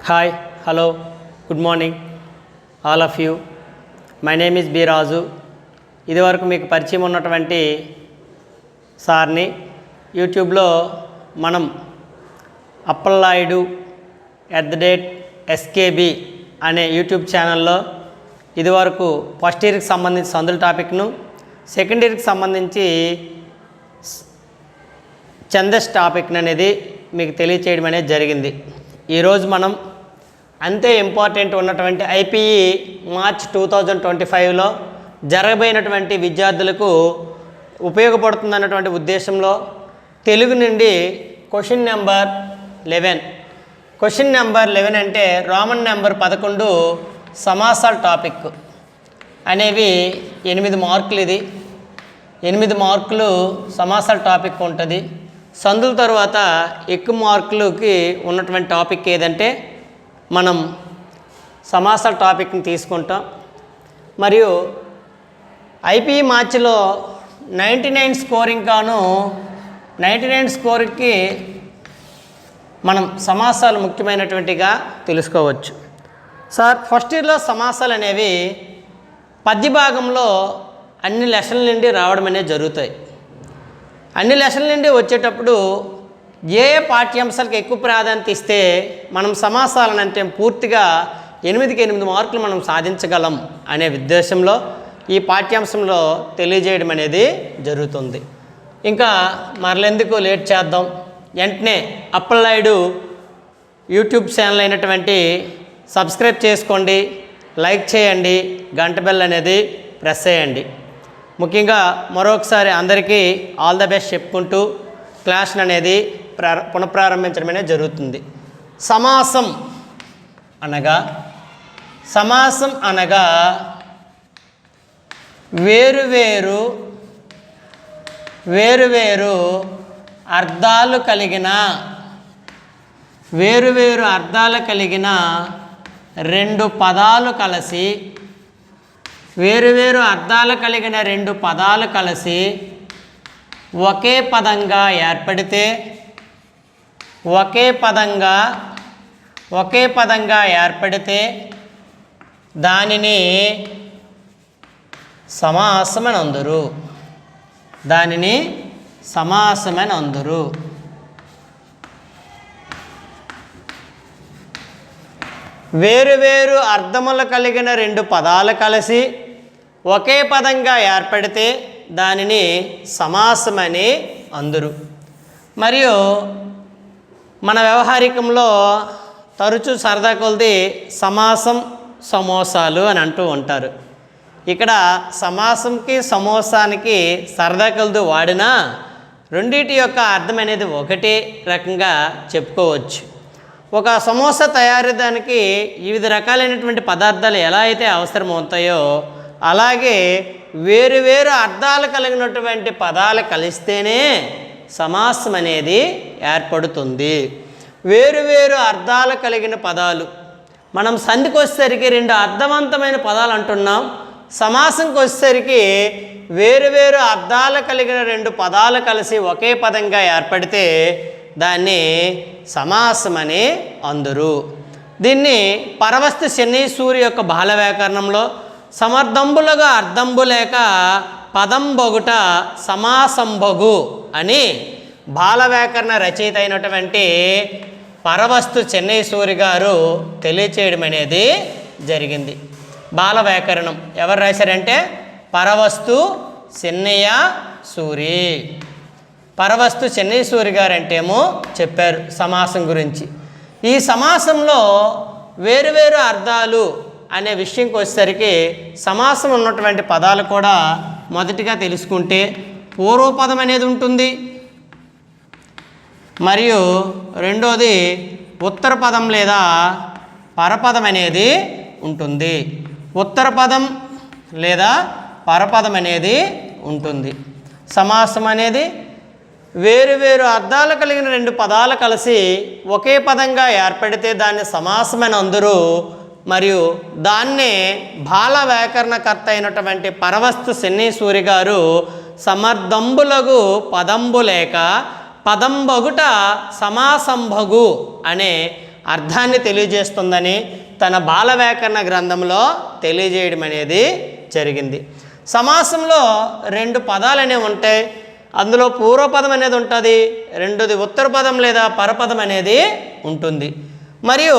Hi hello good morning all of you. My name is B Raju. ఇదివరకు మీకు పరిచయం ఉన్నటువంటి సార్ని యూట్యూబ్లో మనం అప్పలనాయుడు @SKB అనే యూట్యూబ్ ఛానల్లో ఇదివరకు ఫస్ట్ ఇయర్కి సంబంధించి సందుల టాపిక్ను, సెకండ్ ఇయర్కి సంబంధించి ఛందస్ టాపిక్ అనేది మీకు తెలియచేయడం అనేది జరిగింది. ఈరోజు మనం అంతే ఇంపార్టెంట్ ఉన్నటువంటి IPE మార్చ్ 2025లో జరగబోయినటువంటి విద్యార్థులకు ఉపయోగపడుతుందన్నటువంటి ఉద్దేశంలో తెలుగు నుండి క్వశ్చన్ నెంబర్ 11 అంటే రోమన్ నెంబర్ 11 సమాసాల టాపిక్ అనేవి 8 మార్కులు. ఇది 8 మార్కులు సమాసాల టాపిక్ ఉంటుంది. సందుల తర్వాత ఎక్కువ మార్కులకి ఉన్నటువంటి టాపిక్ ఏదంటే మనం సమాసాల టాపిక్ని తీసుకుంటాం. మరియు IPE మార్చిలో 99 స్కోరింగ్ కాను 99 స్కోర్కి మనం సమాసాలు ముఖ్యమైనటువంటిగా తెలుసుకోవచ్చు. సార్, ఫస్ట్ ఇయర్లో సమాసాలు అనేవి పద్య భాగంలో అన్ని లెసన్ల నుండి రావడం అనేది జరుగుతాయి. అన్ని లెసన్ల నుండి వచ్చేటప్పుడు ఏ పాఠ్యాంశాలకు ఎక్కువ ప్రాధాన్యత ఇస్తే మనం సమాసాలను అంటే పూర్తిగా 8కి 8 మార్కులు మనం సాధించగలం అనే ఉద్దేశంలో ఈ పాఠ్యాంశంలో తెలియజేయడం అనేది జరుగుతుంది. ఇంకా మరలెందుకు లేట్ చేద్దాం, వెంటనే అప్పలనాయుడు యూట్యూబ్ ఛానల్ అయినటువంటి సబ్స్క్రైబ్ చేసుకోండి, లైక్ చేయండి, గంట బెల్ అనేది ప్రెస్ చేయండి. ముఖ్యంగా మరొకసారి అందరికీ ఆల్ ద బెస్ట్ చెప్పుకుంటూ క్లాస్ అనేది పునఃప్రారంభించడం అనేది జరుగుతుంది. సమాసం అనగా వేరువేరు అర్థాలు కలిగిన రెండు పదాలు కలిసి వేరువేరు అర్థాలు కలిగిన రెండు పదాలు కలిసి ఒకే పదంగా ఏర్పడితే దానిని సమాసమని అందురు. వేరువేరు అర్థములు కలిగిన రెండు పదాలు కలిసి ఒకే పదంగా ఏర్పడితే దానిని సమాసమని అందురు. మరియు మన వ్యవహారికంలో తరచూ సరదా కొలది సమాసం సమోసాలు అని అంటూ ఉంటారు. ఇక్కడ సమాసంకి సమోసానికి సరదా కొలది వాడినా రెండింటి యొక్క అర్థం అనేది ఒకటే రకంగా చెప్పుకోవచ్చు. ఒక సమోసా తయారీదానికి వివిధ రకాలైనటువంటి పదార్థాలు ఎలా అయితే అవసరమవుతాయో అలాగే వేరువేరు అర్థాలు కలిగినటువంటి పదాలు కలిస్తేనే సమాసం అనేది ఏర్పడుతుంది. వేరువేరు అర్థాలు కలిగిన పదాలు మనం సంధికి వచ్చేసరికి రెండు అర్థవంతమైన పదాలు అంటున్నాం. సమాసంకి వచ్చేసరికి వేరువేరు అర్థాలు కలిగిన రెండు పదాలు కలిసి ఒకే పదంగా ఏర్పడితే దాన్ని సమాసమని అందురు. దీన్ని పరవస్తు శనీసూరి యొక్క బాల వ్యాకరణంలో సమర్థంబులుగా అర్థంబు లేక పదంబొగుట సమాసంబగు అని బాల వ్యాకరణ రచయిత అయినటువంటి పరవస్తు శనీసూరి గారు తెలియచేయడం అనేది జరిగింది. బాల వ్యాకరణం ఎవరు రాశారంటే పరవస్తు శనీసూరి గారు అంటేమో చెప్పారు సమాసం గురించి. ఈ సమాసంలో వేరువేరు అర్థాలు అనే విషయంకి వచ్చేసరికి సమాసం ఉన్నటువంటి పదాలు కూడా మొదటిగా తెలుసుకుంటే పూర్వపదం అనేది ఉంటుంది, మరియు రెండోది ఉత్తర పదం లేదా పరపదం అనేది ఉంటుంది. ఉత్తర పదం లేదా పరపదం అనేది ఉంటుంది. సమాసం అనేది వేరువేరు అర్థాలు కలిగిన రెండు పదాలు కలిసి ఒకే పదంగా ఏర్పడితే దాన్ని సమాసమని అందరూ. మరియు దాన్నే బాల వ్యాకరణకర్త అయినటువంటి పరవస్తు శనీసూరి గారు సమర్థంబులగు పదంబు లేక పదంబగుట సమాసంభగు అనే అర్థాన్ని తెలియజేస్తుందని తన బాల వ్యాకరణ గ్రంథంలో తెలియజేయడం అనేది జరిగింది. సమాసంలో 2 పదాలు అనేవి ఉంటాయి. అందులో పూర్వపదం అనేది ఉంటుంది, రెండోది ఉత్తర పదం లేదా పరపదం అనేది ఉంటుంది. మరియు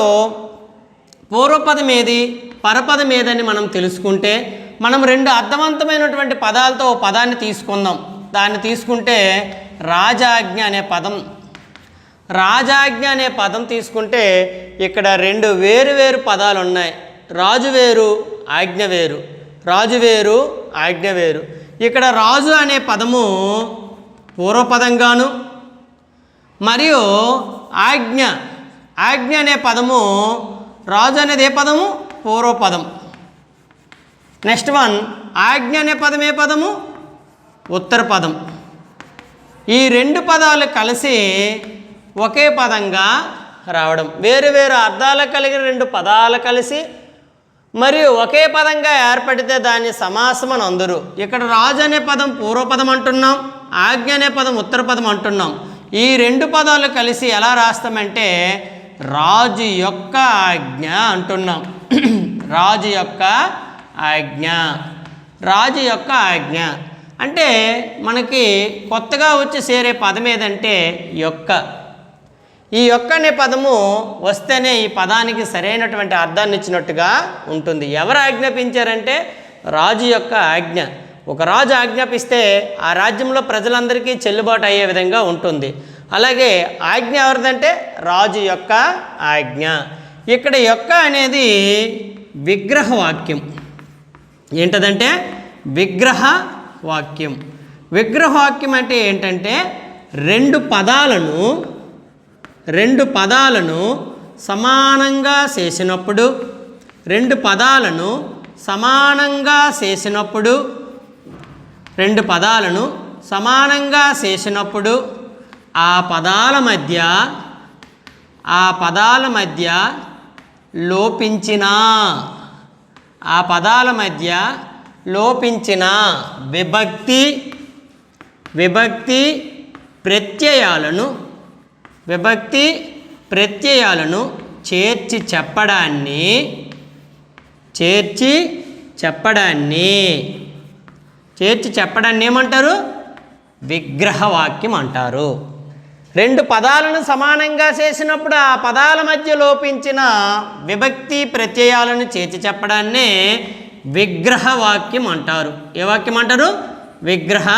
పూర్వపదం ఏది పరపదం ఏదని మనం తెలుసుకుంటే మనం 2 అర్థవంతమైనటువంటి పదాలతో ఓ పదాన్ని తీసుకుందాం. దాన్ని తీసుకుంటే రాజాజ్ఞ అనే పదం. రాజాజ్ఞ అనే పదం తీసుకుంటే ఇక్కడ 2 వేరు పదాలు ఉన్నాయి. రాజు వేరు, ఆజ్ఞ వేరు. రాజు వేరు, ఆజ్ఞ వేరు. ఇక్కడ రాజు అనే పదము పూర్వపదంగాను మరియు ఆజ్ఞ అనే పదము, రాజు అనేది ఏ పదము? పూర్వపదం. నెక్స్ట్ వన్, ఆజ్ఞ అనే పదం ఏ పదము? ఉత్తర పదం. ఈ 2 పదాలు కలిసి ఒకే పదంగా రావడం. వేరు అర్థాలు కలిగిన 2 పదాలు కలిసి మరియు ఒకే పదంగా ఏర్పడితే దాన్ని సమాసం అని అందరు. ఇక్కడ రాజు అనే పదం పూర్వపదం అంటున్నాం, ఆజ్ఞ అనే పదం ఉత్తర పదం అంటున్నాం. ఈ 2 పదాలు కలిసి ఎలా రాస్తామంటే రాజు యొక్క ఆజ్ఞ అంటున్నాం. రాజు యొక్క ఆజ్ఞ, రాజు యొక్క ఆజ్ఞ అంటే మనకి కొత్తగా వచ్చి చేరే పదం ఏదంటే యొక్క. ఈ యొక్క అనే పదము వస్తేనే ఈ పదానికి సరైనటువంటి అర్థాన్ని ఇచ్చినట్టుగా ఉంటుంది. ఎవరు ఆజ్ఞాపించారంటే రాజు యొక్క ఆజ్ఞ. ఒక రాజు ఆజ్ఞాపిస్తే ఆ రాజ్యంలో ప్రజలందరికీ చెల్లుబాటు అయ్యే విధంగా ఉంటుంది. అలాగే ఆజ్ఞ ఎవరిదంటే రాజు యొక్క ఆజ్ఞ. ఇక్కడ యొక్క అనేది విగ్రహ వాక్యం. ఏంటదంటే విగ్రహ వాక్యం. విగ్రహ వాక్యం అంటే ఏంటంటే 2 పదాలను సమానంగా చేసినప్పుడు, 2 పదాలను సమానంగా చేసినప్పుడు, 2 పదాలను సమానంగా చేసినప్పుడు ఆ పదాల మధ్య లోపించిన విభక్తి ప్రత్యయాలను చేర్చి చెప్పడాన్ని ఏమంటారు? విగ్రహవాక్యం అంటారు. 2 పదాలను సమానంగా చేసినప్పుడు ఆ పదాల మధ్య లోపించిన విభక్తి ప్రత్యయాలను చేర్చి చెప్పడాన్నే విగ్రహవాక్యం అంటారు. ఏ వాక్యం అంటారు? విగ్రహ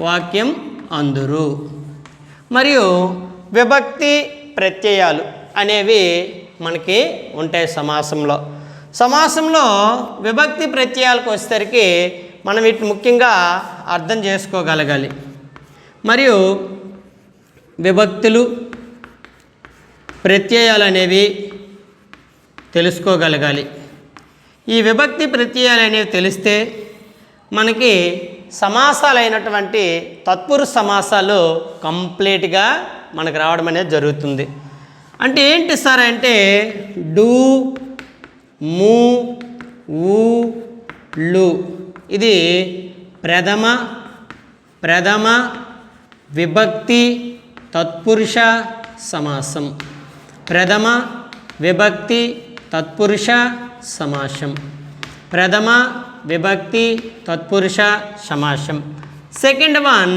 వాక్యం అందురు. మరియు విభక్తి ప్రత్యయాలు అనేవి మనకి ఉంటాయి సమాసంలో విభక్తి ప్రత్యయాలకు వచ్చేసరికి మనం వీటిని ముఖ్యంగా అర్థం చేసుకోగలగాలి. మరియు విభక్తులు ప్రత్యయాలు అనేవి తెలుసుకోగలగాలి. ఈ విభక్తి ప్రత్యయాలు అనేవి తెలిస్తే మనకి సమాసాలైనటువంటి తత్పురుష సమాసాలు కంప్లీట్గా మనకు రావడం అనేది జరుగుతుంది. అంటే ఏంటి సార్ అంటే డు, ము, ఊ, లు. ఇది ప్రథమ విభక్తి తత్పురుష సమాసం. ప్రథమ విభక్తి తత్పురుష సమాసం. ప్రథమ విభక్తి తత్పురుష సమాసం. సెకండ్ వన్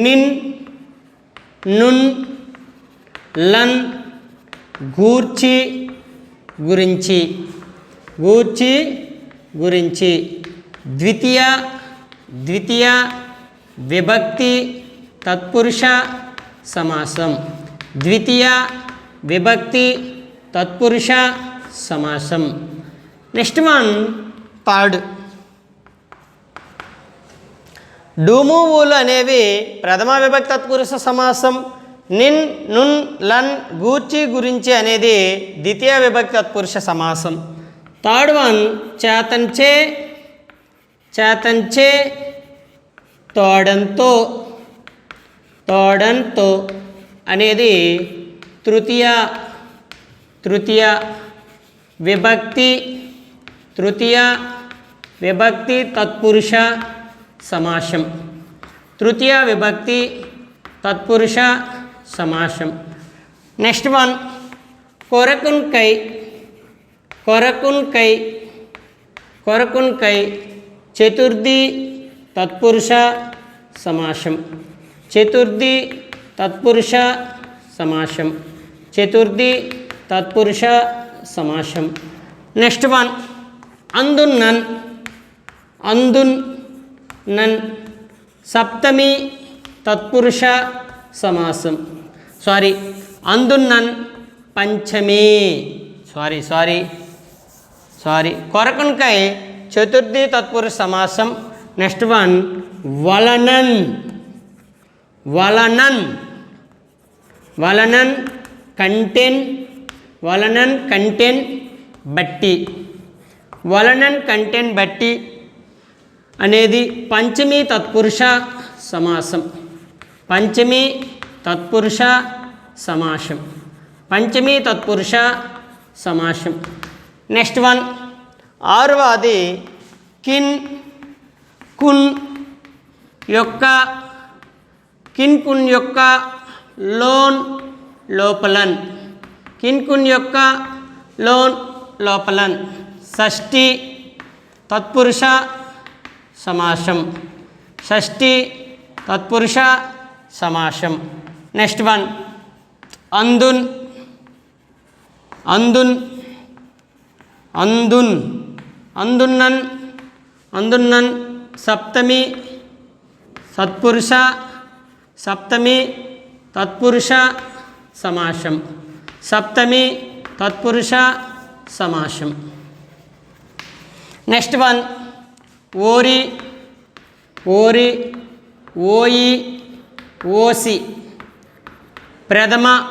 నిన్, నున్, లన్, గూర్చి, గురించి. ద్వితీయ విభక్తి తత్పురుష సమాసం. ద్వితీయ విభక్తి తత్పురుష సమాసం. Next one third. డూము, ఊలు అనేవి ప్రథమ విభక్తి తత్పురుష సమాసం. నిన్, నున్, లన్, గూర్చి, గురించి అనేది ద్వితీయ విభక్తి తత్పురుష సమాసం. థర్డ్ వన్ చేతంచే, తోడంతో అనేది తృతీయ విభక్తి తత్పురుష సమాసం. తృతీయ విభక్తి తత్పురుష సమాసం. నెక్స్ట్ వన్ కొరకున్కై కొరకున్కై కొరకున్కై చతుర్థి తత్పురుష సమాసం చతుర్థి తత్పురుష సమాసం చతుర్థి తత్పురుష సమాసం. నెక్స్ట్ వన్ అందున్నన్ అందున్నన్ సప్తమి తత్పురుష సమాసం అందున్నన్ పంచమి కొరకున్కై చతుర్థి తత్పురుష సమాసం. నెక్స్ట్ వన్ వలనన్ వలనన్ వలనన్ కంటెన్ బట్టి వలనన్ కంటెన్ బట్టి అనేది పంచమి తత్పురుష సమాసం పంచమి తత్పురుష సమాసం పంచమి తత్పురుష సమాసం. నెక్స్ట్ వన్ ఆరవది కిన్ కున్ యొక్క కిన్ కున్ యొక్క లోన్ లోపలన్ కిన్ కున్ యొక్క లోన్ లోపలన్ షష్ఠి తత్పురుష సమాసం షష్ఠి తత్పురుష సమాసం. నెక్స్ట్ వన్ అందున్ అందున్ అందున్ అందున్నన్ అందున్నన్ సప్తమి తత్పురుష సప్తమి తత్పురుష సమాసం సప్తమి తత్పురుష సమాసం. నెక్స్ట్ వన్ ఓరి ఓరి ఓయి ఓసి ప్రథమ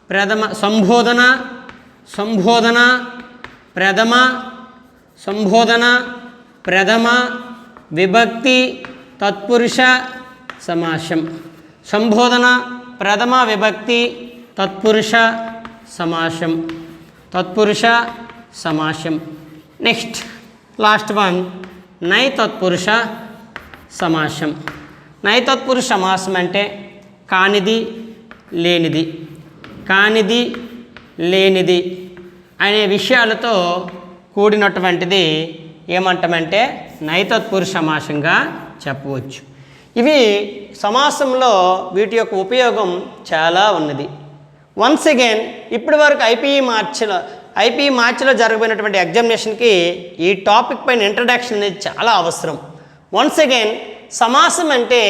ప్రథమ సంబోధన సంబోధన ప్రథమ సంబోధన ప్రథమ విభక్తి తత్పురుష సమాసం సంబోధన ప్రథమ విభక్తి తత్పురుష సమాసం తత్పురుష సమాసం. నెక్స్ట్ లాస్ట్ వన్ నై తత్పురుష సమాసం నై తత్పురుష సమాసం అంటే కానిది లేనిది కానిది లేనిది అనే విషయాలతో కూడినటువంటిది ఏమంటామంటే నై తత్పురుష సమాసంగా చెప్పవచ్చు. ఇవి సమాసంలో వీటి యొక్క ఉపయోగం చాలా ఉన్నది. వన్స్ అగైన్ ఇప్పటి వరకు ఐపీఈ మార్చిలో జరగబోయినటువంటి ఎగ్జామినేషన్కి ఈ టాపిక్ పైన ఇంట్రడక్షన్ అనేది చాలా అవసరం. వన్స్ అగైన్ సమాసం అంటే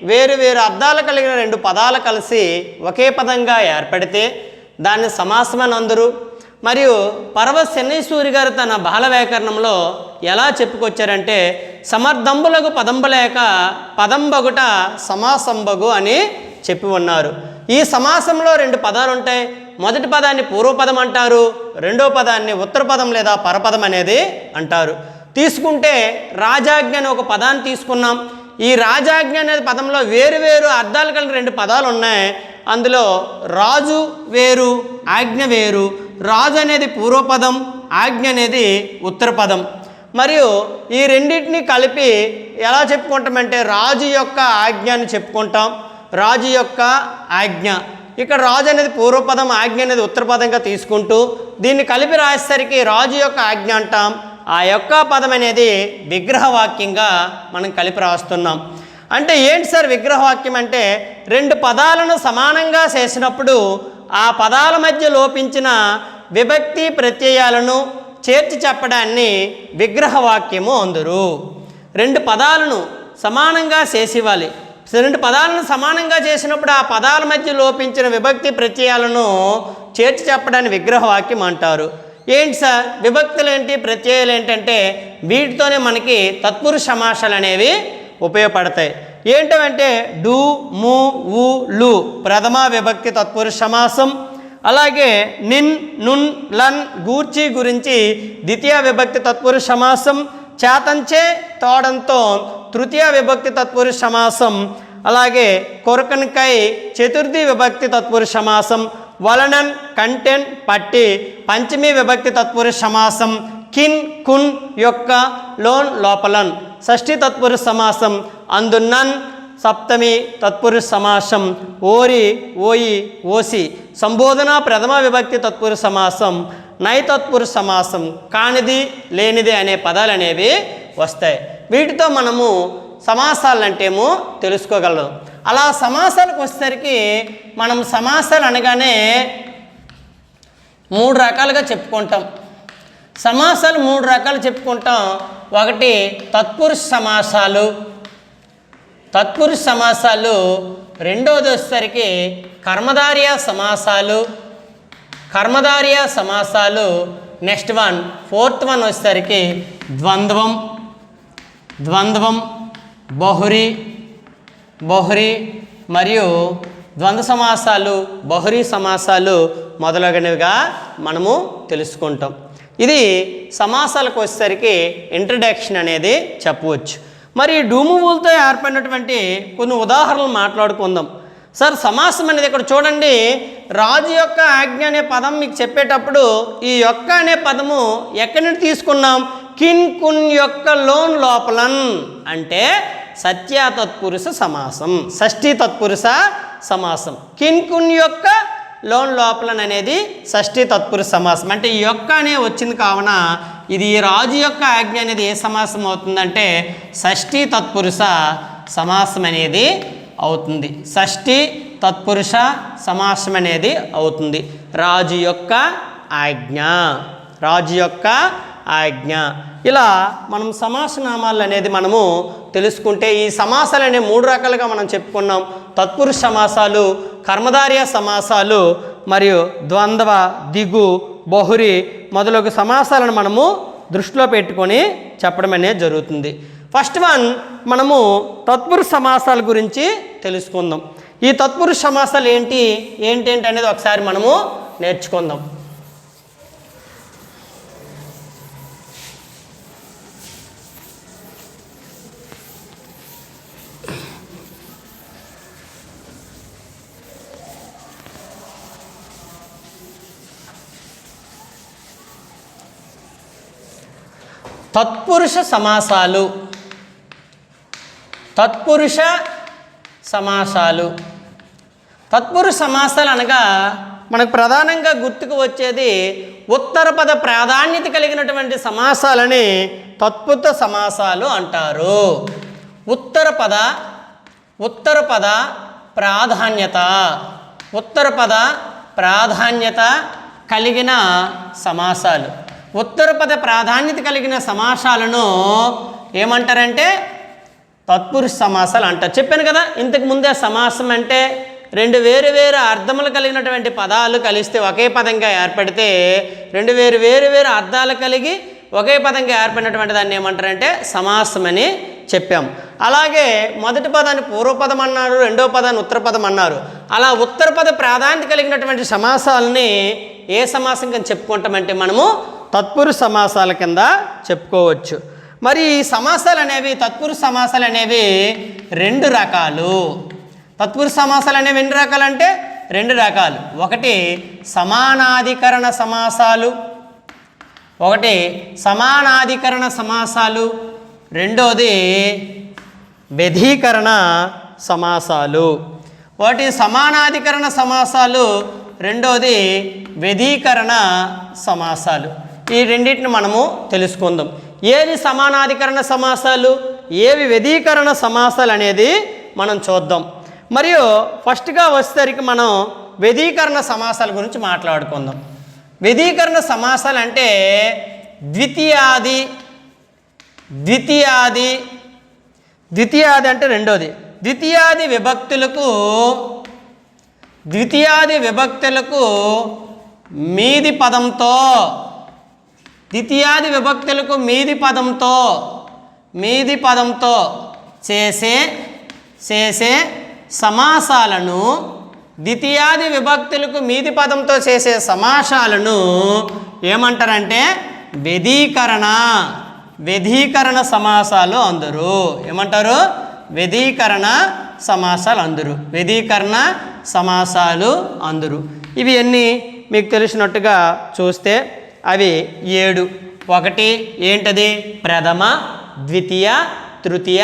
వేరు వేరు అర్థాలు కలిగిన రెండు పదాలు కలిసి ఒకే పదంగా ఏర్పడితే దాన్ని సమాసం అని అందరూ. మరియు పర్వత చెన్నైసూరి గారు తన బాల వ్యాకరణంలో ఎలా చెప్పుకొచ్చారంటే సమర్థంబులకు పదంబలేక పదంబగుట సమాసంబగు అని చెప్పి ఉన్నారు. ఈ సమాసంలో రెండు పదాలు ఉంటాయి. మొదటి పదాన్ని పూర్వపదం అంటారు, రెండో పదాన్ని ఉత్తర పదం లేదా పరపదం అనేది అంటారు. తీసుకుంటే రాజాజ్ఞ అనే ఒక పదాన్ని తీసుకున్నాం. ఈ రాజాజ్ఞ అనే పదంలో వేరు వేరు అర్థాలు కలిగిన రెండు పదాలు ఉన్నాయి. అందులో రాజు వేరు ఆజ్ఞ వేరు. రాజు అనేది పూర్వపదం, ఆజ్ఞ అనేది ఉత్తర పదం. మరియు ఈ రెండింటిని కలిపి ఎలా చెప్పుకుంటామంటే రాజు యొక్క ఆజ్ఞ అని చెప్పుకుంటాం. రాజు యొక్క ఆజ్ఞ ఇక్కడ రాజు అనేది పూర్వపదం, ఆజ్ఞ అనేది ఉత్తర పదంగా తీసుకుంటూ దీన్ని కలిపి రాసేసరికి రాజు యొక్క ఆజ్ఞ అంటాం. ఆ యొక్క పదం అనేది విగ్రహవాక్యంగా మనం కలిపి రాస్తున్నాం. అంటే ఏంటి సార్ విగ్రహవాక్యం అంటే రెండు పదాలను సమానంగా చేసినప్పుడు ఆ పదాల మధ్య లోపించిన విభక్తి ప్రత్యయాలను చేర్చి చెప్పడాన్ని విగ్రహవాక్యము అందురు. రెండు పదాలను సమానంగా చేసివ్వాలి. రెండు పదాలను సమానంగా చేసినప్పుడు ఆ పదాల మధ్య లోపించిన విభక్తి ప్రత్యయాలను చేర్చి చెప్పడాన్ని విగ్రహవాక్యం అంటారు. ఏంటి సార్ విభక్తులు ఏంటి, ప్రత్యయాలు ఏంటంటే వీటితోనే మనకి తత్పురుష సమాసాలు అనేవి ఉపయోగపడతాయి. ఏంటంటే డు, ము, ఉ, లు ప్రథమ విభక్తి తత్పురుష సమాసం. అలాగే నిన్, నున్, లన్ గూర్చి గురించి ద్వితీయ విభక్తి తత్పురుష సమాసం. చేతంచే తోడంతో తృతీయ విభక్తి తత్పురుష సమాసం. అలాగే కొరకన్కై చతుర్థి విభక్తి తత్పురుష సమాసం. వలనన్ కంటెన్ పట్టి పంచమి విభక్తి తత్పురుష సమాసం. కిన్ కున్ యొక్క లోన్ లోపలన్ షష్ఠి తత్పురుష సమాసం. అందున్నన్ సప్తమి తత్పురుష సమాసం, ఓరి ఓయి ఓసి సంబోధన ప్రథమ విభక్తి తత్పురుష సమాసం, నైతత్పురుష సమాసం కానిది లేనిది అనే పదాలు అనేవి వస్తాయి. వీటితో మనము సమాసాలు అంటేమో తెలుసుకోగలం. అలా సమాసాలకు వచ్చేసరికి మనం సమాసాలు అనగానే 3 రకాలుగా చెప్పుకుంటాం. సమాసాలు 3 రకాలు చెప్పుకుంటాం. ఒకటి తత్పురుష సమాసాలు, తత్పురుష సమాసాలు. రెండోది వచ్చేసరికి కర్మధారయ సమాసాలు, కర్మధారయ సమాసాలు. నెక్స్ట్ వన్ ఫోర్త్ వన్ వచ్చేసరికి ద్వంద్వం, ద్వంద్వం, బహురి, బహురి మరియు ద్వంద్వ సమాసాలు, బహురీ సమాసాలు మొదలగునవిగా మనము తెలుసుకుంటాం. ఇది సమాసాలకు వచ్చేసరికి ఇంట్రడక్షన్ అనేది చెప్పవచ్చు. మరి డూమువులతో ఏర్పడినటువంటి కొన్ని ఉదాహరణలు మాట్లాడుకుందాం. సార్ సమాసం అనేది ఇక్కడ చూడండి, రాజు యొక్క ఆజ్ఞ అనే పదం మీకు చెప్పేటప్పుడు ఈ యొక్క అనే పదము ఎక్కడి నుండి తీసుకున్నాం? కిన్ కున్ యొక్క లోన్ లోపలన్ అంటే సత్య తత్పురుష సమాసం, షష్ఠీ తత్పురుష సమాసం. కిన్ కున్ యొక్క లోన్ లోపలన్ అనేది షష్ఠీ తత్పురుష సమాసం. అంటే ఈ యొక్క అనే వచ్చింది కావున ఇది రాజు యొక్క ఆజ్ఞ అనేది ఏ సమాసం అవుతుందంటే షష్ఠీ తత్పురుష సమాసం అనేది అవుతుంది. షష్ఠీ తత్పురుష సమాసం అనేది అవుతుంది. రాజు యొక్క ఆజ్ఞ, రాజు యొక్క ఆజ్ఞ. ఇలా మనం సమాసనామాలు అనేది మనము తెలుసుకుంటే ఈ సమాసాలు అనే 3 రకాలుగా మనం చెప్పుకున్నాం. తత్పురుష సమాసాలు, కర్మధారయ సమాసాలు మరియు ద్వంద్వ, దిగు, బహురి మొదలగు సమాసాలను మనము దృష్టిలో పెట్టుకొని చెప్పడం అనేది జరుగుతుంది. ఫస్ట్ వన్ మనము తత్పురుష సమాసాల గురించి తెలుసుకుందాం. ఈ తత్పురుష సమాసాలు ఏంటి అనేది ఒకసారి మనము నేర్చుకుందాం. తత్పురుష సమాసాలు, తత్పురుష సమాసాలు. తత్పురుష సమాసాలు అనగా మనకు ప్రధానంగా గుర్తుకు వచ్చేది ఉత్తర పద ప్రాధాన్యత కలిగినటువంటి సమాసాలని తత్పురుష సమాసాలు అంటారు. ఉత్తర పద ప్రాధాన్యత, ఉత్తర పద ప్రాధాన్యత కలిగిన సమాసాలు. ఉత్తర పద ప్రాధాన్యత కలిగిన సమాసాలను ఏమంటారంటే తత్పురుష సమాసాలు అంటారు. చెప్పాను కదా ఇంతకు ముందే, సమాసం అంటే 2 వేరు వేరు అర్థములు కలిగినటువంటి పదాలు కలిస్తే ఒకే పదంగా ఏర్పడితే 2 వేరు అర్థాలు కలిగి ఒకే పదంగా ఏర్పడినటువంటి దాన్ని ఏమంటారంటే సమాసం అని చెప్పాం. అలాగే మొదటి పదాన్ని పూర్వపదం అన్నారు, రెండవ పదాన్ని ఉత్తర పదం అన్నారు. అలా ఉత్తర పద ప్రాధాన్యత కలిగినటువంటి సమాసాలని ఏ సమాసం కింద చెప్పుకుంటామంటే మనము తత్పురుష సమాసాల కింద చెప్పుకోవచ్చు. మరి ఈ సమాసాలు అనేవి, తత్పురుష సమాసాలు అనేవి 2 రకాలు. తత్పురుష సమాసాలు అనేవి ఎన్ని రకాలు అంటే 2 రకాలు. ఒకటి సమానాధికరణ సమాసాలు, ఒకటి సమానాధికరణ సమాసాలు. రెండోది వ్యధీకరణ సమాసాలు. ఒకటి సమానాధికరణ సమాసాలు, రెండోది వ్యధీకరణ సమాసాలు. ఈ రెండింటిని మనము తెలుసుకుందాం. ఏవి సమానాధికరణ సమాసాలు, ఏవి వ్యధీకరణ సమాసాలు అనేది మనం చూద్దాం. మరియు ఫస్ట్గా వచ్చేసరికి మనం వ్యధీకరణ సమాసాల గురించి మాట్లాడుకుందాం. వ్యధీకరణ సమాసాలు అంటే ద్వితీయాది అంటే రెండోది. ద్వితీయాది విభక్తులకు మీది పదంతో, ద్వితీయాది విభక్తులకు మీది పదంతో చేసే సమాసాలను, ద్వితీయాది విభక్తులకు మీది పదంతో చేసే సమాసాలను ఏమంటారంటే వ్యధీకరణ సమాసాలు అందరు. ఏమంటారు? వ్యధీకరణ సమాసాలు అందరు, వ్యధీకరణ సమాసాలు అందరు. ఇవి ఎన్ని మీకు తెలిసినట్టుగా చూస్తే అవి 7. ఒకటి ఏంటది? ప్రథమ, ద్వితీయ, తృతీయ,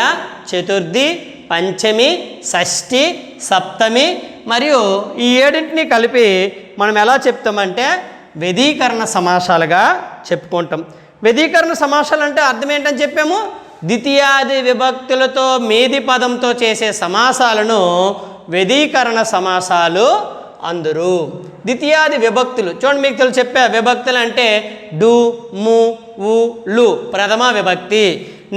చతుర్థి, పంచమి, షష్ఠి, సప్తమి మరియు ఈ ఏడింటిని కలిపి మనం ఎలా చెప్తామంటే వ్యధీకరణ సమాసాలుగా చెప్పుకుంటాం. వ్యధీకరణ సమాసాలు అంటే అర్థం ఏంటని చెప్పాము, ద్వితీయాది విభక్తులతో మీది పదంతో చేసే సమాసాలను వ్యధీకరణ సమాసాలు అందరు. ద్వితీయాది విభక్తులు చూడండి, మీకు తెలుసు చెప్పా, విభక్తులు అంటే డు, ము, ఉ, లు ప్రథమ విభక్తి,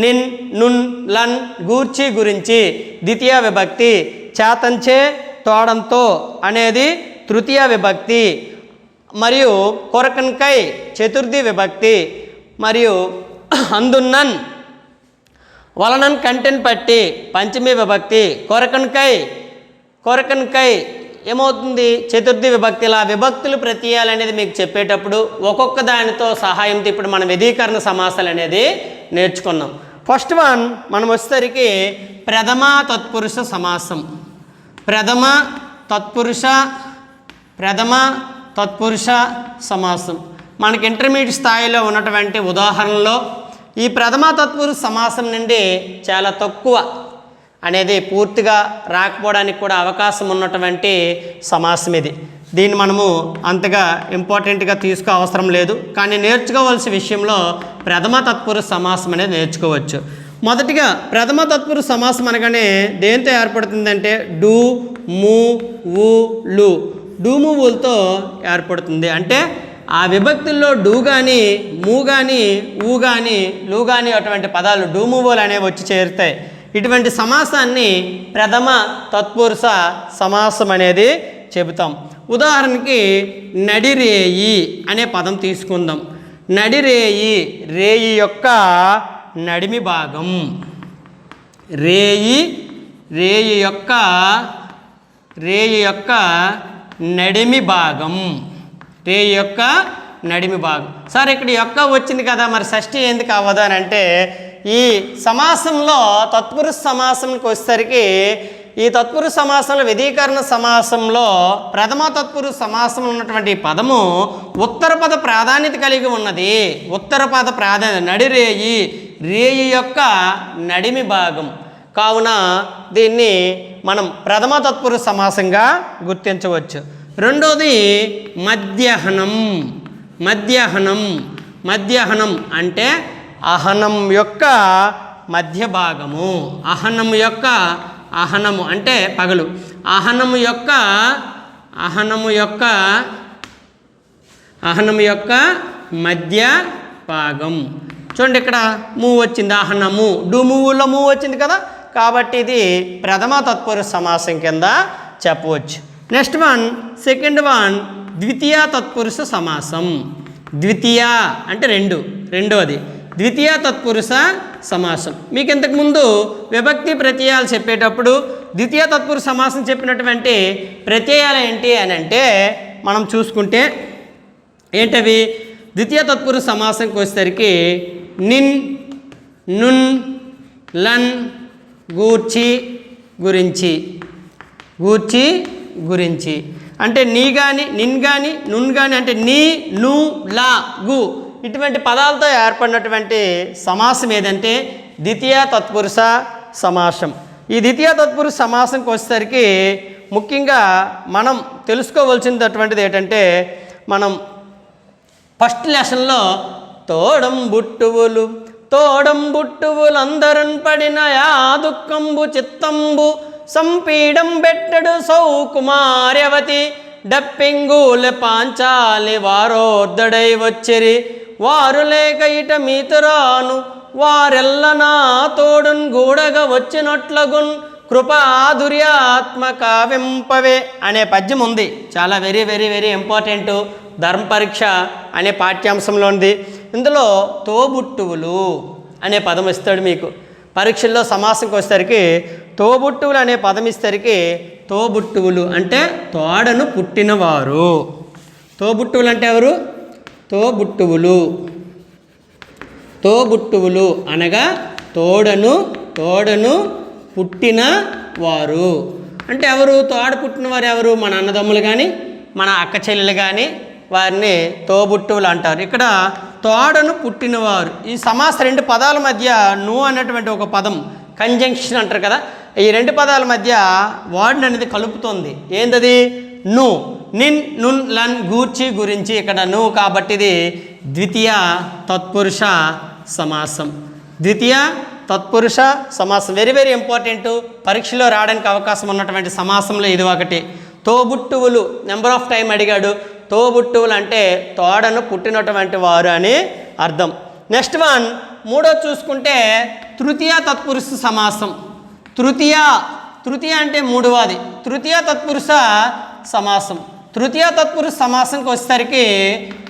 నిన్, నున్, లన్ గూర్చి గురించి ద్వితీయ విభక్తి, చేతంచే తోడంతో అనేది తృతీయ విభక్తి, మరియు కొరకన్కై చతుర్థి విభక్తి, మరియు అందున్నన్ వలనన్ కంటెన్ పట్టి పంచమి విభక్తి, కొరకన్కై ఏమవుతుంది చతుర్థి విభక్తి. ఇలా విభక్తులు ప్రత్యయాలు అనేది మీకు చెప్పేటప్పుడు ఒక్కొక్క దానితో సహాయంతో ఇప్పుడు మనం వ్యధీకరణ సమాసాలు అనేది నేర్చుకున్నాం. ఫస్ట్ వన్ మనం వచ్చేసరికి ప్రథమ తత్పురుష సమాసం. ప్రథమ తత్పురుష సమాసం మనకి ఇంటర్మీడియట్ స్థాయిలో ఉన్నటువంటి ఉదాహరణలో ఈ ప్రథమ తత్పురుష సమాసం నుండి చాలా తక్కువ అనేది పూర్తిగా రాకపోవడానికి కూడా అవకాశం ఉన్నటువంటి సమాసం ఇది. దీన్ని మనము అంతగా ఇంపార్టెంట్గా తీసుకో అవసరం లేదు, కానీ నేర్చుకోవాల్సిన విషయంలో ప్రథమ తత్పురుష సమాసం అనేది నేర్చుకోవచ్చు. మొదటిగా ప్రథమ తత్పురుష సమాసం అనగానే దేంతో ఏర్పడుతుందంటే డు, ము, ఉ, లు డూమువులతో ఏర్పడుతుంది. అంటే ఆ విభక్తుల్లో డు కానీ, ము కానీ, ఊ కానీ, లు కానీ అటువంటి పదాలు డూమువులు అనేవి వచ్చి చేరుతాయి. ఇటువంటి సమాసాన్ని ప్రథమ తత్పురుష సమాసం అనేది చెబుతాం. ఉదాహరణకి నడిరేయి అనే పదం తీసుకుందాం. నడిరేయి రేయి యొక్క నడిమి భాగం, రేయి యొక్క నడిమి భాగం, రేయి యొక్క నడిమి భాగం. సార్ ఇక్కడ యొక్క వచ్చింది కదా, మరి షష్ఠి ఎందుకు అవ్వదు అని అంటే ఈ సమాసంలో తత్పురుష సమాసంకి వచ్చేసరికి ఈ తత్పురుష సమాసంలో వ్యధీకరణ సమాసంలో ప్రథమ తత్పురుష సమాసంలో ఉన్నటువంటి పదము ఉత్తర పద ప్రాధాన్యత కలిగి ఉన్నది. ఉత్తర పద ప్రాధాన్యత నడిరేయి రేయి యొక్క నడిమి భాగం కావున దీన్ని మనం ప్రథమ తత్పురుష సమాసంగా గుర్తించవచ్చు. రెండోది మధ్యాహ్నం అంటే అహనం యొక్క మధ్య భాగము. అహనము అంటే పగలు. అహనము యొక్క మధ్య భాగం. చూడండి ఇక్కడ మూ వచ్చింది, అహనము డుమువులో మూ వచ్చింది కదా, కాబట్టి ఇది ప్రథమ తత్పురుష సమాసం కింద చెప్పవచ్చు. నెక్స్ట్ వన్ సెకండ్ వన్ ద్వితీయ తత్పురుష సమాసం. ద్వితీయ అంటే రెండవది ద్వితీయ తత్పురుష సమాసం. మీకు ఇంతకుముందు విభక్తి ప్రత్యయాలు చెప్పేటప్పుడు ద్వితీయ తత్పురుష సమాసం చెప్పినటువంటి ప్రత్యయాలు ఏంటి అని అంటే మనం చూసుకుంటే ఏంటవి, ద్వితీయ తత్పురుష సమాసంకి వచ్చేసరికి నిన్, నున్, లన్ గూర్చి గురించి అంటే నీ కానీ, నిన్ కానీ, నున్ కానీ అంటే నీ, ను, లా, గు ఇటువంటి పదాలతో ఏర్పడినటువంటి సమాసం ఏదంటే ద్వితీయ తత్పురుష సమాసం. ఈ ద్వితీయ తత్పురుష సమాసంకి వచ్చేసరికి ముఖ్యంగా మనం తెలుసుకోవాల్సినటువంటిది ఏంటంటే మనం ఫస్ట్ లెసన్లో తోడంబుట్టువులందరన్ పడిన యా దుఃఖంబు చిత్తంబు సంపీడం బెట్టడు సౌకుమార్యవతి డప్పింగుల పాంచాలి వారోర్దడై వచ్చిరి వారు లేక ఇట మీతురాను వారెల్ల నా తోడున్ గూడగా వచ్చినట్లగున్ కృపాదుర్యాత్మక వింపవే అనే పద్యం ఉంది. చాలా వెరీ వెరీ వెరీ ఇంపార్టెంట్, ధర్మ పరీక్ష అనే పాఠ్యాంశంలో ఉంది. ఇందులో తోబుట్టువులు అనే పదం ఇస్తాడు మీకు పరీక్షల్లో. సమాసంకి వచ్చేసరికి తోబుట్టువులు అనే పదం ఇస్తేసరికి తోబుట్టువులు అంటే తోడను పుట్టినవారు. తోబుట్టువులు అంటే ఎవరు? తోబుట్టువులు అనగా తోడను పుట్టిన వారు అంటే ఎవరు? తోడ పుట్టినవారు ఎవరు? మన అన్నదమ్ములు కానీ మన అక్క చెల్లెలు కానీ వారిని తోబుట్టువులు అంటారు. ఇక్కడ తోడను పుట్టినవారు ఈ సమాస రెండు పదాల మధ్య ను అన్నటువంటి ఒక పదం కంజంక్షన్ అంటారు కదా, ఈ రెండు పదాల మధ్య వర్డ్ అనేది కలుపుతుంది. ఏంటది? ను, నిన్, నున్, లన్, గూర్చి, గురించి. ఇక్కడ ను కాబట్టి ఇది ద్వితీయ తత్పురుష సమాసం. ద్వితీయ తత్పురుష సమాసం వెరీ వెరీ ఇంపార్టెంట్. పరీక్షలో రావడానికి అవకాశం ఉన్నటువంటి సమాసంలో ఇది ఒకటి. తోబుట్టువులు నెంబర్ ఆఫ్ టైం అడిగాడు. తోబుట్టువులు అంటే తోడను పుట్టినటువంటి వారు అని అర్థం. నెక్స్ట్ వన్ మూడో చూసుకుంటే తృతీయ తత్పురుష సమాసం. తృతీయ అంటే మూడవది. తృతీయ తత్పురుష సమాసం. తృతీయ తత్పురుష సమాసంకి వచ్చేసరికి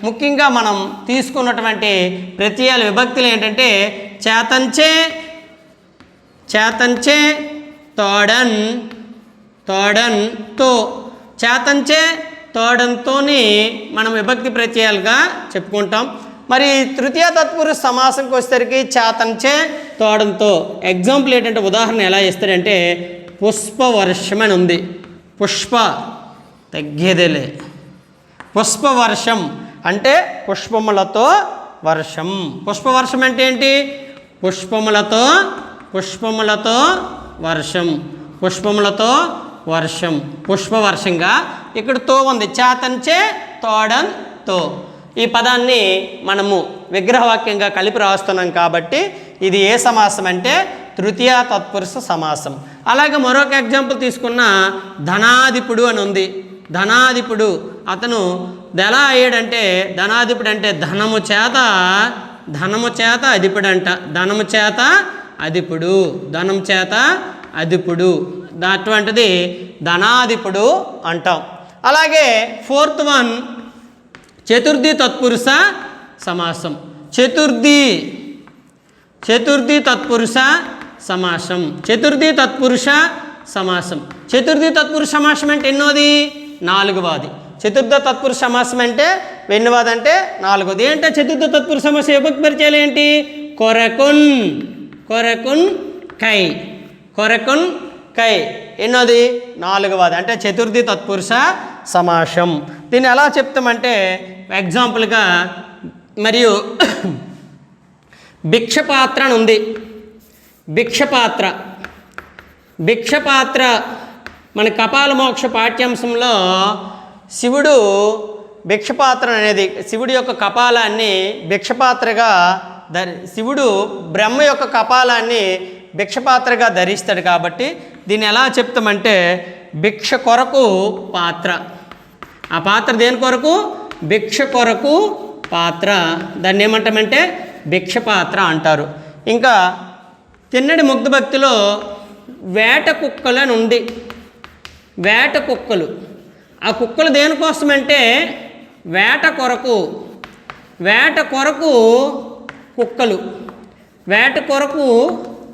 ముఖ్యంగా మనం తీసుకున్నటువంటి ప్రత్యయాల విభక్తులు ఏంటంటే చేతంచే, తోడన్, తో. చేతంచే, తోడంతోని మనం విభక్తి ప్రత్యయాలుగా చెప్పుకుంటాం. మరి తృతీయ తత్పురుష సమాసంకి వచ్చేసరికి చేతంచే, తోడంతో. ఎగ్జాంపుల్ ఏంటంటే ఉదాహరణ ఎలా ఇస్తాడంటే పుష్పవర్షం అని ఉంది. పుష్ప తగ్గేదేలే. పుష్పవర్షం అంటే పుష్పములతో వర్షం. పుష్పవర్షం అంటే ఏంటి? పుష్పములతో వర్షం. పుష్పములతో వర్షం, పుష్పవర్షంగా. ఇక్కడ తో ఉంది. చేతంచే, తోడన్, తో. ఈ పదాన్ని మనము విగ్రహవాక్యంగా కలిపి రాస్తున్నాం కాబట్టి ఇది ఏ సమాసం అంటే తృతీయ తత్పురుష సమాసం. అలాగే మరొక ఎగ్జాంపుల్ తీసుకున్న ధనాధిపుడు అని ఉంది. ధనాధిపుడు అతను ఎలా అయ్యాడంటే ధనాధిపుడు అంటే ధనము చేత అధిపుడు అంట. ధనము చేత అధిపుడు అటువంటిది ధనాధిపుడు అంటాం. అలాగే ఫోర్త్ వన్ చతుర్థి తత్పురుష సమాసం. చతుర్థి తత్పురుష సమాసం. చతుర్థి తత్పురుష సమాసం. చతుర్థి తత్పురుష సమాసం అంటే ఎన్నోది? నాలుగవది. చతుర్థ తత్పురుష సమాసం అంటే ఎన్నోది అంటే నాలుగోది. ఏంటంటే చతుర్థ తత్పురుష సమాసం విభక్తి పరిచయాలు ఏంటి? కొరకున్, కై. ఎన్నోది? నాలుగవది. అంటే చతుర్థి తత్పురుష సమాసం. దీన్ని ఎలా చెప్తామంటే ఎగ్జాంపుల్గా మరియు భిక్షపాత్ర అని ఉంది. భిక్షపాత్ర మన కపాల మోక్ష పాఠ్యాంశంలో శివుడు భిక్షపాత్ర అనేది శివుడి యొక్క కపాలాన్ని భిక్షపాత్రగా శివుడు బ్రహ్మ యొక్క కపాలాన్ని భిక్షపాత్రగా ధరిస్తాడు కాబట్టి దీన్ని ఎలా చెప్తామంటే భిక్ష కొరకు పాత్ర. ఆ పాత్ర దేని కొరకు? భిక్ష కొరకు పాత్ర. దాన్ని ఏమంటామంటే భిక్షపాత్ర అంటారు. ఇంకా తిన్నడి ముగ్ధ భక్తిలో వేట కుక్కలు అని ఉంది. వేట కుక్కలు. ఆ కుక్కలు దేనికోసమంటే వేట కొరకు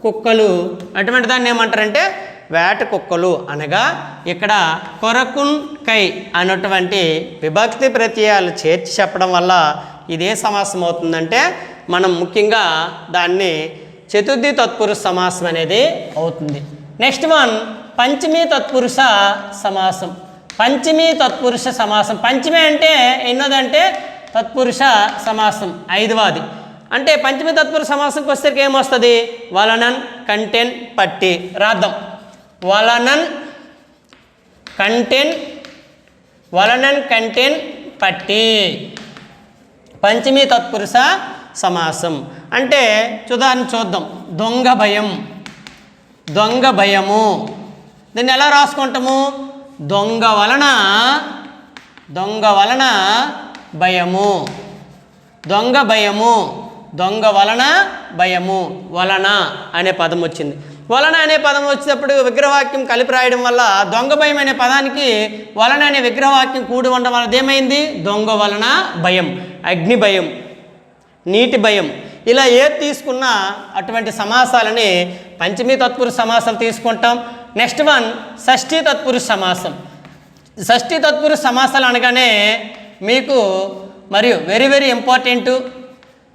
కుక్కలు. అటువంటి దాన్ని ఏమంటారంటే వేట కుక్కలు అనగా ఇక్కడ కొరకున్, కై అన్నటువంటి విభక్తి ప్రత్యయాలు చేర్చి చెప్పడం వల్ల ఇదే సమాసం అవుతుందంటే మనం ముఖ్యంగా దాన్ని చతుర్థి తత్పురుష సమాసం అనేది అవుతుంది. నెక్స్ట్ వన్ పంచమీ తత్పురుష సమాసం. పంచమి అంటే ఎన్నోదంటే తత్పురుష సమాసం ఐదవది. అంటే పంచమి తత్పురుష సమాసంకి వచ్చేసరికి ఏమొస్తుంది? వలనన్, కంటెన్, పట్టి. రాద్దాం. వలనన్, కంటెన్, పట్టి. పంచమీ తత్పురుష సమాసం. అంటే ఉదాహరణ చూద్దాం. దొంగ భయము. దీన్ని ఎలా రాసుకుంటాము? దొంగ వలన భయము. దొంగ వలన భయము. వలన అనే పదం వచ్చింది. వలన అనే పదం వచ్చేటప్పుడు విగ్రహవాక్యం కలిపి రాయడం వల్ల దొంగ భయం అనే పదానికి వలన అనే విగ్రహవాక్యం కూడి ఉండడం వల్ల ఏమైంది? దొంగ వలన భయం, అగ్ని భయం, నీటి భయం. ఇలా ఏది తీసుకున్నా అటువంటి సమాసాలని పంచమీ తత్పురుష సమాసాలు తీసుకుంటాం. నెక్స్ట్ వన్ షష్ఠీ తత్పురుష సమాసం. షష్ఠీ తత్పురుష సమాసాలు అనగానే మీకు మరియు వెరీ వెరీ ఇంపార్టెంట్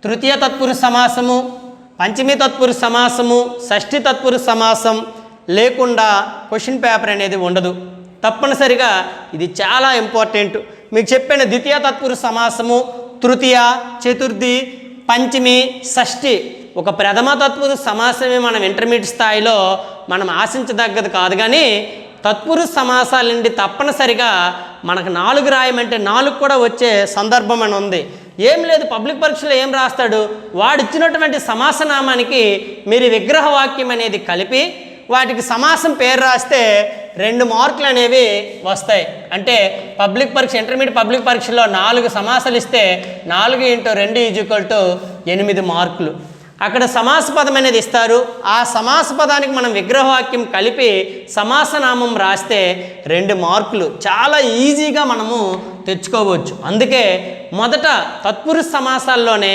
తృతీయ తత్పురుష సమాసము, పంచమీ తత్పురుష సమాసము, షష్ఠీ తత్పురుష సమాసం లేకుండా క్వశ్చన్ పేపర్ అనేది ఉండదు. తప్పనిసరిగా ఇది చాలా ఇంపార్టెంట్. మీకు చెప్పిన ద్వితీయ తత్పురుష సమాసము, తృతీయ, చతుర్థి, పంచమి, షష్ఠి ఒక ప్రథమ తత్పురుష సమాసమే మనం ఇంటర్మీడియట్ స్థాయిలో మనం ఆశించదగ్గది కాదు. కానీ తత్పురుష సమాసాల నుండి తప్పనిసరిగా మనకు 4 రాయమంటే 4 కూడా వచ్చే సందర్భం అని ఉంది. ఏం లేదు, పబ్లిక్ పరీక్షలో ఏం రాస్తాడు, వాడు ఇచ్చినటువంటి సమాసనామానికి మీరు విగ్రహ వాక్యం అనేది కలిపి వాటికి సమాసం పేరు రాస్తే 2 మార్కులు అనేవి వస్తాయి. అంటే పబ్లిక్ పరీక్ష, ఇంటర్మీడియట్ పబ్లిక్ పరీక్షలో 4 సమాసాలు ఇస్తే 4 × 2 = 8 మార్కులు. అక్కడ సమాస పదం అనేది ఇస్తారు. ఆ సమాస పదానికి మనం విగ్రహవాక్యం కలిపి సమాసనామం రాస్తే 2 మార్కులు చాలా ఈజీగా మనము తెచ్చుకోవచ్చు. అందుకే మొదట తత్పురుష సమాసాల్లోనే,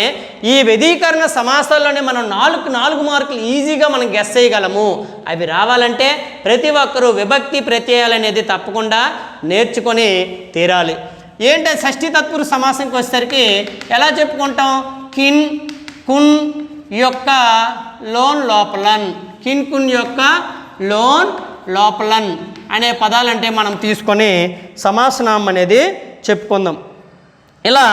ఈ వ్యధీకరణ సమాసాల్లోనే మనం 4 మార్కులు ఈజీగా మనం గెస్ చేయగలము. అవి రావాలంటే ప్రతి ఒక్కరూ విభక్తి ప్రత్యయాలు అనేది తప్పకుండా నేర్చుకొని తీరాలి. ఏంటంటే షష్ఠీ తత్పురుష సమాసంకి వచ్చేసరికి ఎలా చెప్పుకుంటాం, కిన్ కున్ యొక్క లోన్ లోపలన్, కిన్ కున్ యొక్క లోన్ లోపలన్ అనే పదాలంటే మనం తీసుకొని సమాసనామం అనేది చెప్పుకుందాం. ఇలా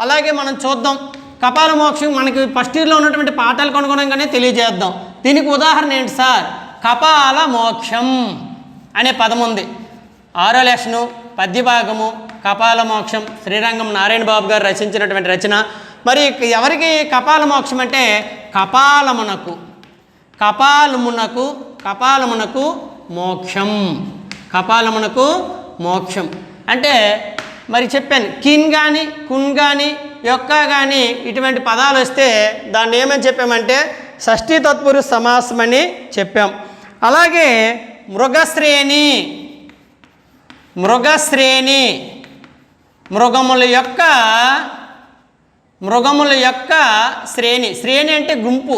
అలాగే మనం చూద్దాం. కపాల మోక్షం మనకి ఫస్ట్ ఇయర్లో ఉన్నటువంటి పాఠాలు కనుగొనంగానే తెలియజేద్దాం. దీనికి ఉదాహరణ ఏంటి సార్, కపాల మోక్షం అనే పదం ఉంది. 6వ లెసను పద్యభాగము కపాల మోక్షం, శ్రీరంగం నారాయణ బాబు గారు రచించినటువంటి రచన. మరి ఎవరికి కపాల మోక్షం అంటే కపాలమునకు, కపాలమునకు, కపాలమునకు మోక్షం, కపాలమునకు మోక్షం అంటే మరి చెప్పాను, కిన్ కానీ కున్ కానీ యొక్క కానీ ఇటువంటి పదాలు వస్తే దాన్ని ఏమని చెప్పామంటే షష్ఠీ తత్పురుష సమాసం అని చెప్పాం. అలాగే మృగశ్రేణి, మృగశ్రేణి మృగముల యొక్క శ్రేణి, శ్రేణి అంటే గుంపు,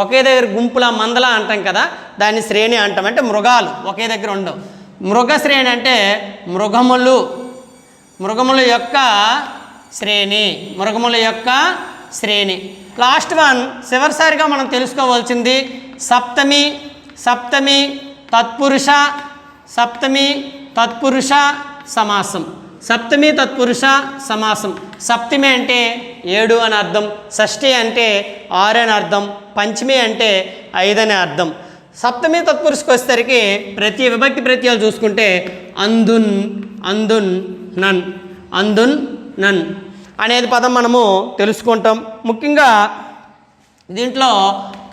ఒకే దగ్గర గుంపుల మందల అంటాం కదా, దాన్ని శ్రేణి అంటాం. అంటే మృగాలు ఒకే దగ్గర ఉండవు. మృగశ్రేణి అంటే మృగములు, మృగముల యొక్క శ్రేణి, మృగముల యొక్క శ్రేణి. లాస్ట్ వన్ చివరిసారిగా మనం తెలుసుకోవాల్సింది సప్తమి, సప్తమి తత్పురుష, సప్తమి తత్పురుష సమాసం, సప్తమి తత్పురుష సమాసం. సప్తమి అంటే 7 అని అర్థం, షష్ఠి అంటే 6 అని అర్థం, పంచమి అంటే 5 అని అర్థం. సప్తమి తత్పురుషకు వచ్చేసరికి ప్రతి విభక్తి ప్రత్యయాలు చూసుకుంటే అందున్, అందున్ నన్, అందున్ నన్ అనేది పదం మనము తెలుసుకుంటాం. ముఖ్యంగా దీంట్లో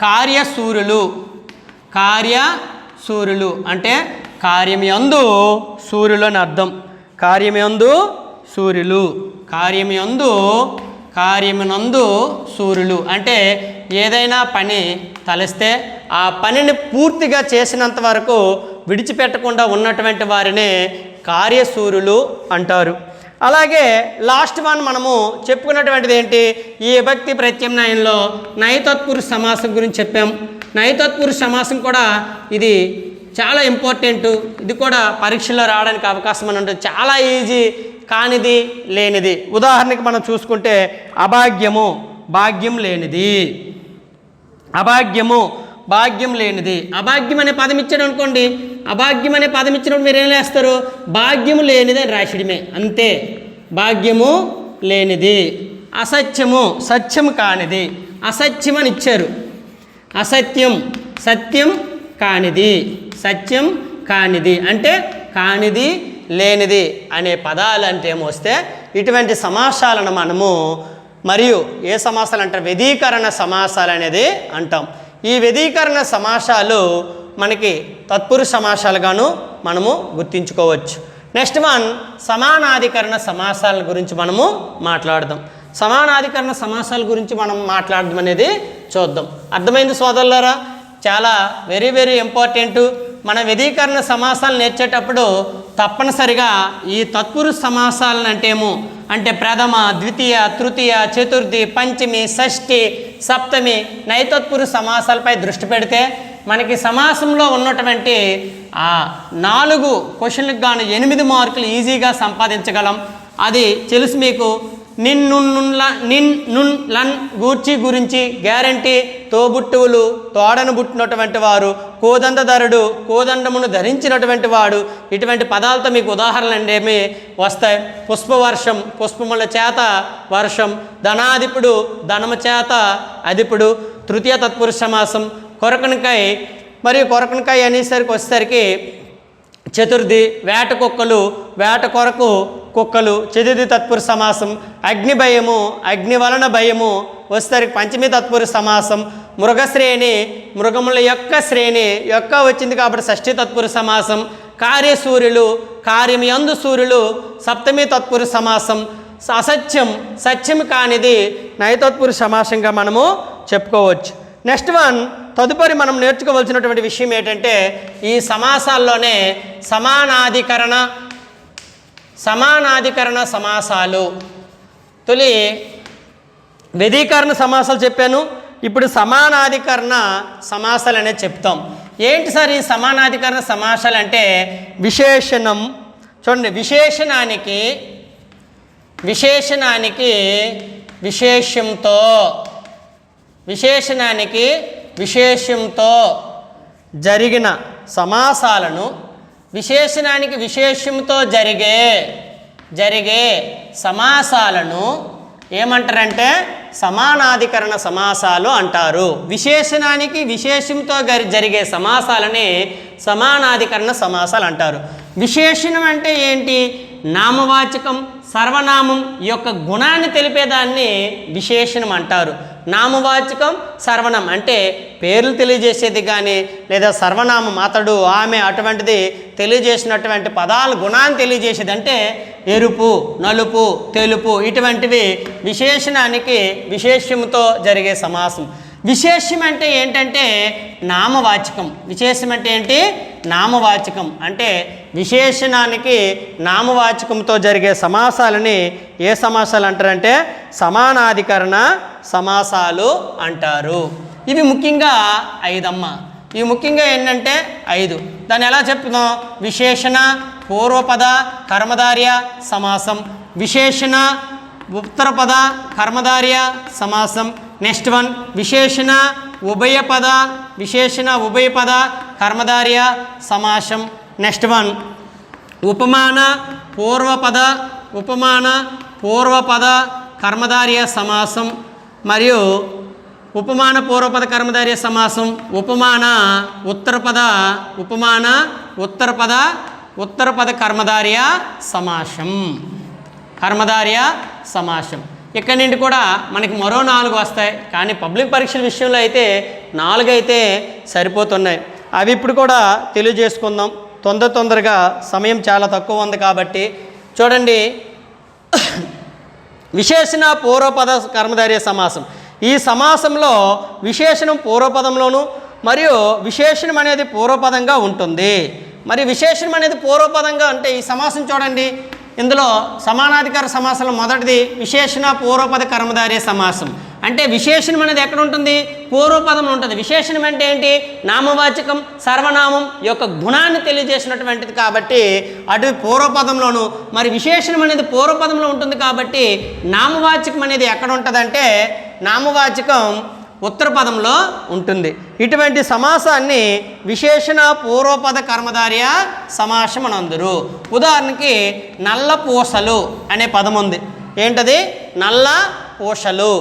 కార్యసూరులు, కార్యసూరులు అంటే కార్యమయందు సూర్యులు అని అర్థం. కార్యమయందు సూర్యులు, కార్యమయందు, కార్యమునందు సూర్యులు అంటే ఏదైనా పని తలస్తే ఆ పనిని పూర్తిగా చేసినంత వరకు విడిచిపెట్టకుండా ఉన్నటువంటి వారిని కార్యసూరులు అంటారు. అలాగే లాస్ట్ వన్ మనము చెప్పుకున్నటువంటిది ఏంటి, ఈ విభక్తి ప్రత్యామ్నాయంలో నైతత్పురుష సమాసం గురించి చెప్పాం. నైతత్పురుష సమాసం కూడా ఇది చాలా ఇంపార్టెంట్, ఇది కూడా పరీక్షలో రావడానికి అవకాశం అని ఉంటుంది. చాలా ఈజీ, కానిది లేనిది. ఉదాహరణకి మనం చూసుకుంటే అభాగ్యము, భాగ్యం లేనిది, అభాగ్యము భాగ్యం లేనిది. అభాగ్యం అనే పదం ఇచ్చాడు అనుకోండి, అభాగ్యం అనే పదం ఇచ్చినప్పుడు మీరు ఏం వేస్తారు, భాగ్యము లేనిది అని రాసిడమే అంతే. భాగ్యము లేనిది. అసత్యము, సత్యం కానిది, అసత్యం అని ఇచ్చారు. అసత్యం, సత్యం కానిది, సత్యం కానిది అంటే కానిది లేనిది అనే పదాలు అంటే ఏమొస్తే ఇటువంటి సమాసాలను మనము, మరియు ఏ సమాసాలు అంటారు, వ్యధీకరణ సమాసాలు అనేది అంటాం. ఈ వ్యధీకరణ సమాసాలు మనకి తత్పురుష సమాసాలుగాను మనము గుర్తించుకోవచ్చు. నెక్స్ట్ వన్ సమానాధికరణ సమాసాల గురించి మనము మాట్లాడదాం. సమానాధికరణ సమాసాల గురించి మనం మాట్లాడడం అనేది చూద్దాం. అర్థమైంది సోదరులారా? చాలా వెరీ వెరీ ఇంపార్టెంట్. మన వ్యధీకరణ సమాసాలు నేర్చేటప్పుడు తప్పనిసరిగా ఈ తత్పురుష సమాసాలను అంటే ప్రథమ, ద్వితీయ, తృతీయ, చతుర్థి, పంచమి, షష్ఠి, సప్తమి నైతత్పురుష సమాసాలపై దృష్టి పెడితే మనకి సమాసంలో ఉన్నటువంటి ఆ 4 క్వశ్చన్లకు గాను 8 మార్కులు ఈజీగా సంపాదించగలం. అది తెలుసు మీకు. నిన్ నున్ లన్ గూర్చి గురించి గ్యారంటీ, తోబుట్టువులు, తోడను బుట్టినటువంటి వారు, కోదండధరుడు, కోదండమును ధరించినటువంటి వాడు, ఇటువంటి పదాలతో మీకు ఉదాహరణలు ఏమి వస్తాయి. పుష్పవర్షం, పుష్పముల చేత వర్షం, ధనాధిపుడు, ధనము చేత అధిపుడు. తృతీయ తత్పురుష సమాసం కొరకనికై మరియు కొరకనకాయ అనేసరికి వచ్చేసరికి చతుర్థి, వేట కుక్కలు, వేట కొరకు కుక్కలు, చతుర్థి తత్పురుష సమాసం. అగ్ని భయము, అగ్ని వలన భయము వచ్చేసరికి పంచమి తత్పురుష సమాసం. మృగశ్రేణి, మృగముల యొక్క శ్రేణి యొక్క వచ్చింది కాబట్టి షష్ఠి తత్పురుష సమాసం. కార్యసూర్యులు, కార్యమయందు సూర్యులు సప్తమి తత్పురుష సమాసం. అసత్యం, సత్యం కానిది నైతత్పురుష సమాసంగా మనము చెప్పుకోవచ్చు. నెక్స్ట్ వన్, తదుపరి మనం నేర్చుకోవాల్సినటువంటి విషయం ఏంటంటే ఈ సమాసాల్లోనే సమానాధికరణ సమాసాలు. తొలి వ్యధీకరణ సమాసాలు చెప్పాను, ఇప్పుడు సమానాధికరణ సమాసాలు అనేది చెప్తాం. ఏంటి సార్ ఈ సమానాధికరణ సమాసాలు అంటే విశేషణం. చూడండి, విశేషణానికి విశేష్యంతో జరిగిన సమాసాలను, విశేషణానికి విశేష్యంతో జరిగే సమాసాలను ఏమంటారంటే సమానాధికరణ సమాసాలు అంటారు. విశేషణానికి విశేషంతో జరిగే సమాసాలని సమానాధికరణ సమాసాలు అంటారు. విశేషణం అంటే ఏంటి? నామవాచకం, సర్వనామం యొక్క గుణాన్ని తెలిపేదాన్ని విశేషణం అంటారు. నామవాచకం, సర్వనామం అంటే పేర్లు తెలియజేసేది కానీ లేదా సర్వనామం అతడు, ఆమె అటువంటిది తెలియజేసినటువంటి పదాలు గుణాన్ని తెలియజేసేది. అంటే ఎరుపు, నలుపు, తెలుపు ఇటువంటివి విశేషణానికి విశేష్యంతో జరిగే సమాసం. విశేష్యం అంటే ఏంటంటే నామవాచకం. విశేషం అంటే ఏంటి? నామవాచకం. అంటే విశేషణానికి నామవాచకంతో జరిగే సమాసాలని ఏ సమాసాలు అంటారంటే సమానాధికరణ సమాసాలు అంటారు. ఇవి ముఖ్యంగా 5 అమ్మ. ఇవి ముఖ్యంగా ఏంటంటే 5. దాన్ని ఎలా చెప్తున్నాం? విశేషణ పూర్వపద కర్మధార్య సమాసం, విశేషణ ఉత్తరపద కర్మధార్య సమాసం. నెక్స్ట్ వన్ విశేషణ ఉభయపద కర్మధార్య సమాసం. నెక్స్ట్ వన్ ఉపమాన పూర్వపద కర్మధార్య సమాసం మరియు ఉపమాన పూర్వపద కర్మధార్య సమాసం. ఉపమాన ఉత్తరపద కర్మధార్య సమాసం. ఇక్కడి నుండి కూడా మనకి మరో 4 వస్తాయి, కానీ పబ్లిక్ పరీక్షల విషయంలో అయితే 4 అయితే సరిపోతున్నాయి. అవి ఇప్పుడు కూడా తెలియజేసుకుందాం తొందరగా, సమయం చాలా తక్కువ ఉంది కాబట్టి. చూడండి, విశేషణ పూర్వపద కర్మధార్య సమాసం. ఈ సమాసంలో విశేషణం పూర్వపదంలోను మరియు విశేషణం అనేది పూర్వపదంగా ఉంటుంది. మరి విశేషణం అనేది పూర్వపదంగా అంటే ఈ సమాసం చూడండి, ఇందులో సమానాధికార సమాసాలు మొదటిది విశేషణ పూర్వపద కర్మధార్య సమాసం. అంటే విశేషణం అనేది ఎక్కడ ఉంటుంది? పూర్వపదంలో ఉంటుంది. విశేషణం అంటే ఏంటి? నామవాచకం, సర్వనామం యొక్క గుణాన్ని తెలియజేసినటువంటిది కాబట్టి అటు పూర్వపదంలోను. మరి విశేషణం అనేది పూర్వపదంలో ఉంటుంది కాబట్టి నామవాచకం అనేది ఎక్కడ ఉంటుందంటే నామవాచకం ఉత్తర పదంలో ఉంటుంది. ఇటువంటి సమాసాన్ని విశేషణ పూర్వపద కర్మధార్య సమాసం అని అందరు. ఉదాహరణకి నల్ల పూసలు అనే పదం ఉంది. ఏంటది? నల్ల పూసలు.